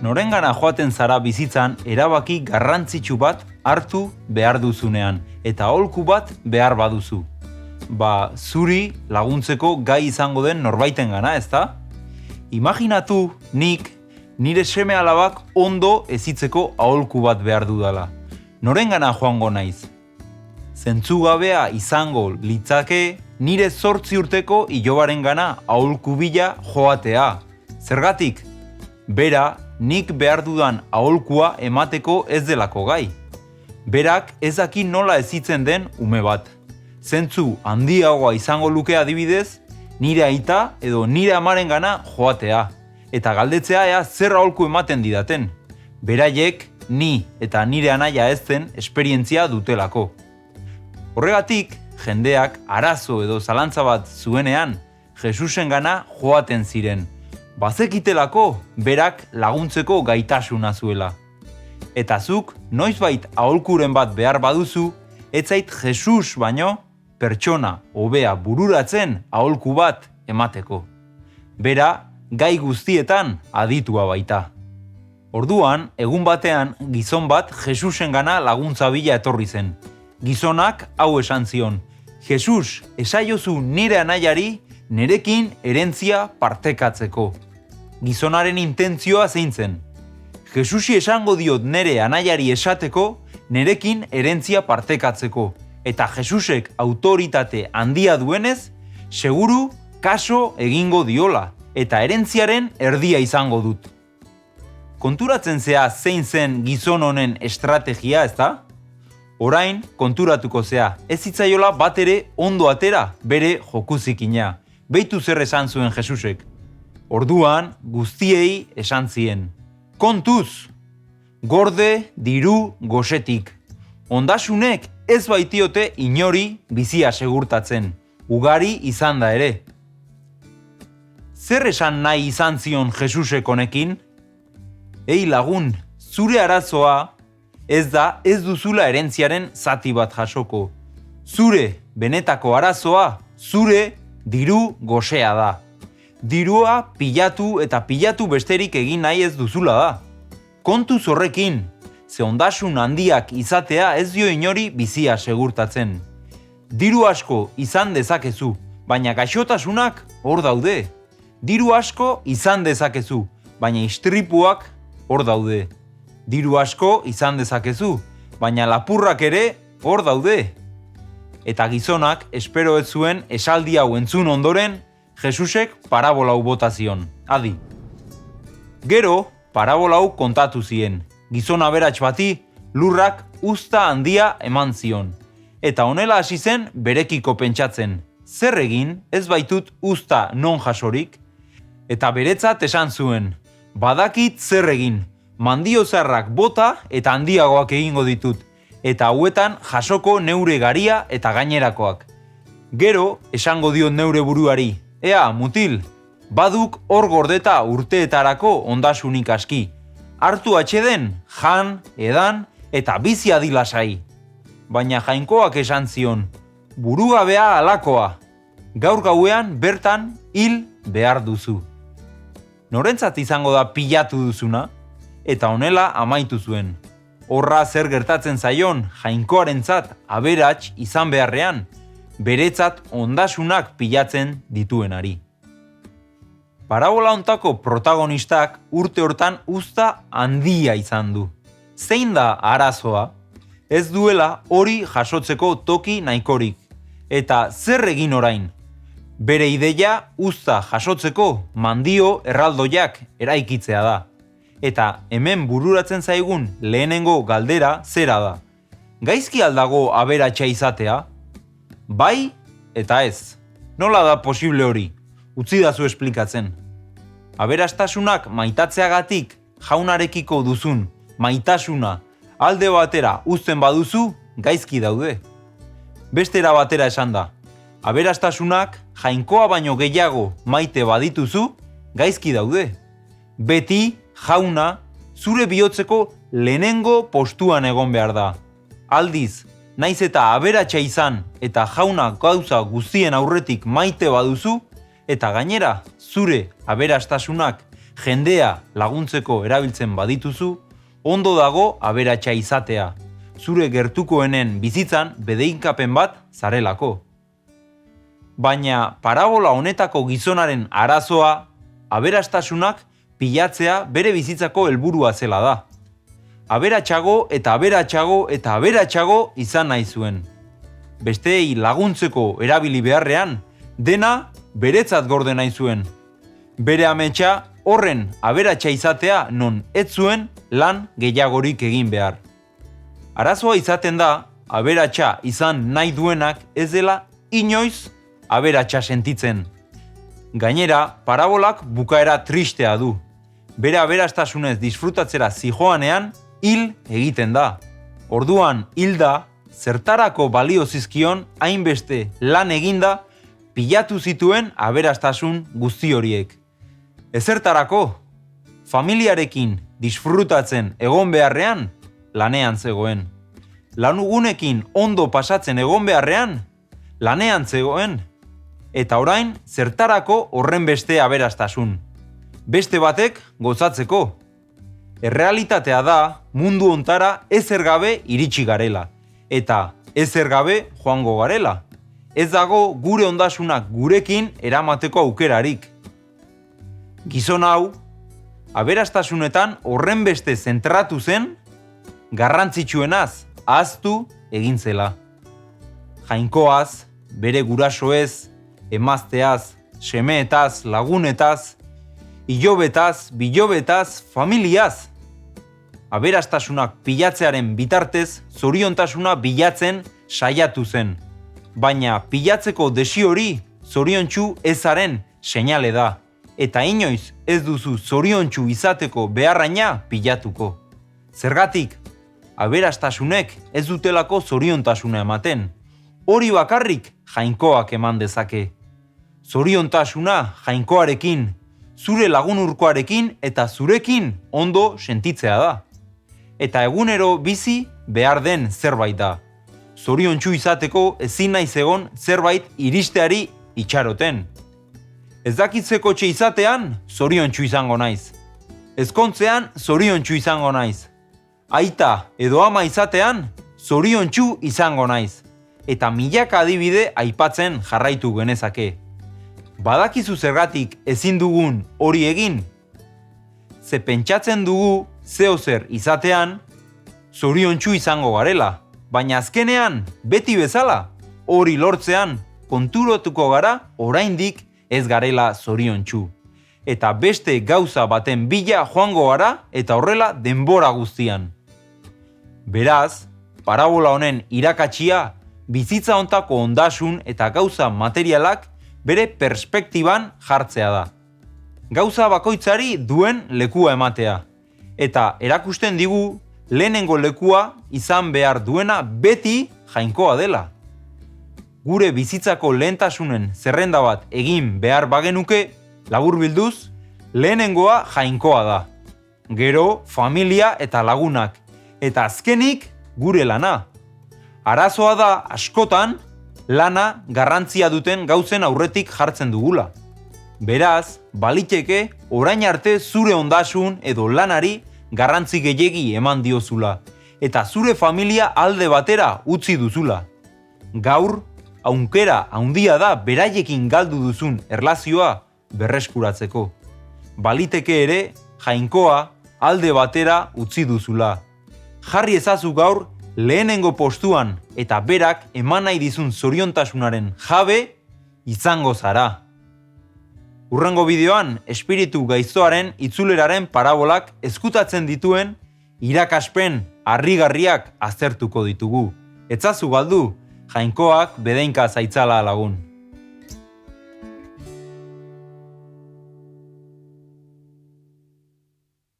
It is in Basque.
Norengana joaten zara bizitzan erabaki garrantzitsu bat hartu behar duzunean, eta aholku bat behar baduzu. Zuri laguntzeko gai izango den norbaitengana, ezta? Imaginatu nik nire seme alabak ondo hezitzeko aholku bat behar dudala. Norengana joango naiz? Zentzugabea izango litzake nire 8 urteko ilobarengana aholku bila joatea. Zergatik? Bera, nik behar dudan aholkua emateko ez delako gai. Berak ez daki nola hezitzen den ume bat. Zentzu handiagoa izango luke adibidez, nire aita edo nire amarengana joatea. Eta galdetzea ea zer aholku ematen didaten. Beraiek ni eta nire anaia ezten esperientzia dutelako. Horregatik, jendeak arazo edo zalantza bat zuenean, Jesusengana joaten ziren. Bazekitelako berak laguntzeko gaitasuna zuela. Eta zuk, noizbait aholkuren bat behar baduzu, ez zait Jesus baino, pertsona hobea bururatzen aholku bat emateko. Bera, gai guztietan aditua baita. Orduan, egun batean, gizon bat Jesusengana laguntza bila etorri zen. Gizonak hau esan zion, Jesus, esaiozu nire anaiari nerekin herentzia partekatzeko. Gizonaren intentzioa zein zen. Jesusi esango diot nere anaiari esateko nerekin herentzia partekatzeko. Eta Jesusek autoritate handia duenez, seguru kaso egingo diola, eta herentziaren erdia izango dut. Konturatzen zea zein zen gizon honen estrategia, ezta? Orain konturatuko zea, ez zitzaiola bat ere ondo atera bere jokuzikina. Beitu zer esan zuen Jesusek. Orduan guztiei esan zien. Kontuz! Gorde diru gosetik. Ondasunek ez baitiote inori bizia segurtatzen. Ugari izan da ere. Zer esan nahi izan zion Jesusek honekin? Ei lagun, zure arazoa ez da ez duzula herentziaren zati bat jasoko. Zure benetako arazoa, zure diru gosea da. Dirua pilatu eta pilatu besterik egin nahi ez duzula da. Kontuz horrekin, ze ondasun handiak izatea ez dio inori bizia segurtatzen. Diru asko izan dezakezu, baina gaixotasunak hor daude. Diru asko izan dezakezu, baina istripuak hor daude. Diru asko izan dezakezu, baina lapurrak ere hor daude. Eta gizonak espero ez zuen esaldi hau entzun ondoren, Jesusek parabola hau bota zion. Adi. Gero, parabola hau kontatu zien. Gizon aberats bati lurrak uzta handia eman zion. Eta honela hasi zen berekiko pentsatzen. Zer egin ez baitut uzta non jasorik? Eta beretzat esan zuen. Badakit zer egin. Mandiozarrak bota eta handiagoak egingo ditut. Eta hauetan jasoko neure garia eta gainerakoak. Gero, esango diot neure buruari. Ea, mutil, baduk hor gordeta urteetarako ondasunik aski. Hartu atxeden, jan, edan eta bizi adilasai. Baina jainkoak esan zion, burugabea alakoa. Gaur gauean bertan hil behar duzu. Norentzat izango da pilatu duzuna? Eta honela amaitu zuen. Horra zer gertatzen zaion jainkoarentzat aberats izan beharrean, beretzat ondasunak pilatzen dituenari. Parabola hontako protagonistak urte hortan uzta handia izan du. Zein da arazoa? Ez duela hori jasotzeko toki nahikorik. Eta zer egin orain? Bere ideia uzta jasotzeko mandio erraldoiak eraikitzea da. Eta hemen bururatzen zaigun lehenengo galdera zera da. Gaizki aldago aberatsa izatea? Bai eta ez. Nola da posible hori? Utzidazu esplikatzen. Aberastasunak maitatzeagatik jaunarekiko duzun maitasuna alde batera uzten baduzu, gaizki daude. Bestera batera esan da. Aberastasunak jainkoa baino gehiago maite badituzu, gaizki daude. Beti jauna zure bihotzeko lehenengo postuan egon behar da. Aldiz, naiz eta aberatsa izan eta jauna gauza guztien aurretik maite baduzu, eta gainera zure aberastasunak jendea laguntzeko erabiltzen badituzu, ondo dago aberatsa izatea, zure gertukoenen bizitzan bedeinkapen bat zarelako. Baina parabola honetako gizonaren arazoa, aberastasunak pilatzea bere bizitzako helburua zela da. Aberatsago eta aberatsago eta aberatsago izan nahi zuen. Besteei laguntzeko erabili beharrean, dena beretzat gorde nahi zuen. Bere ametsa horren aberatsa izatea non ez zuen lan gehiagorik egin behar. Arazoa izaten da, aberatsa izan nahi duenak ez dela inoiz aberatsa sentitzen. Gainera, parabolak bukaera tristea du. Bere aberastasunez disfrutatzera zijoanean, hil egiten da. Orduan hilda, zertarako balio zizkion hainbeste lan eginda pilatu zituen aberastasun guzti horiek. Ezertarako, familiarekin disfrutatzen egon beharrean, lanean zegoen. Lanugunekin ondo pasatzen egon beharrean, lanean zegoen. Eta orain, zertarako horren beste aberastasun. Beste batek gozatzeko. Errealitatea da, mundu hontara ezer gabe iritsi garela. Eta ezer gabe joango garela. Ez dago gure ondasunak gurekin eramateko aukerarik. Gizon hau, aberastasunetan horren beste zentratu zen, garrantzitsuenaz ahaztu egin zela. Jainkoaz, bere gurasoez, emazteaz, semeetaz, lagunetaz, ilobetaz, bilobetaz, familiaz. Aberastasunak pilatzearen bitartez, zoriontasuna bilatzen saiatu zen. Baina pilatzeko desio hori zoriontsu ezaren seinale da. Eta inoiz ez duzu zoriontsu izateko beharraina pilatuko. Zergatik, aberastasunek ez dutelako zoriontasuna ematen. Hori bakarrik jainkoak eman dezake. Zoriontasuna jainkoarekin, zure lagunurkoarekin eta zurekin ondo sentitzea da. Eta egunero bizi behar den zerbait da. Zoriontsu izateko ezin naiz egon zerbait iristeari itxaroten. Ez dakitzeko txe izatean, zoriontsu izango naiz. Ezkontzean, zoriontsu izango naiz. Aita edo ama izatean, zoriontsu izango naiz. Eta milaka adibide aipatzen jarraitu genezake. Badakizu zergatik ezin dugun hori egin? Ze pentsatzen dugu zeozer izatean, zoriontsu izango garela. Baina azkenean, beti bezala, hori lortzean, konturatuko gara oraindik ez garela zoriontsu. Eta beste gauza baten bila joango gara eta horrela denbora guztian. Beraz, parabola honen irakatsia, bizitza hontako ondasun eta gauza materialak bere perspektiban jartzea da. Gauza bakoitzari duen lekua ematea. Eta erakusten digu, lehenengo lekua izan behar duena beti jainkoa dela. Gure bizitzako lehentasunen zerrenda bat egin behar bagenuke, laburbilduz, lehenengoa jainkoa da. Gero, familia eta lagunak. Eta azkenik, gure lana. Arazoa da, askotan, lana garrantzia duten gauzen aurretik jartzen dugula. Beraz, baliteke, orain arte zure ondasun edo lanari garrantzi gehiegi eman diozula. Eta zure familia alde batera utzi duzula. Gaur, aukera handia da beraiekin galdu duzun erlazioa berreskuratzeko. Baliteke ere, jainkoa alde batera utzi duzula. Jarri ezazu gaur lehenengo postuan eta berak eman nahi dizun zoriontasunaren jabe izango zara. Hurrengo bideoan, espiritu gaiztoaren itzuleraren parabolak ezkutatzen dituen irakaspen harrigarriak aztertuko ditugu. Etzazu galdu, jainkoak bedeinka zaitzala lagun.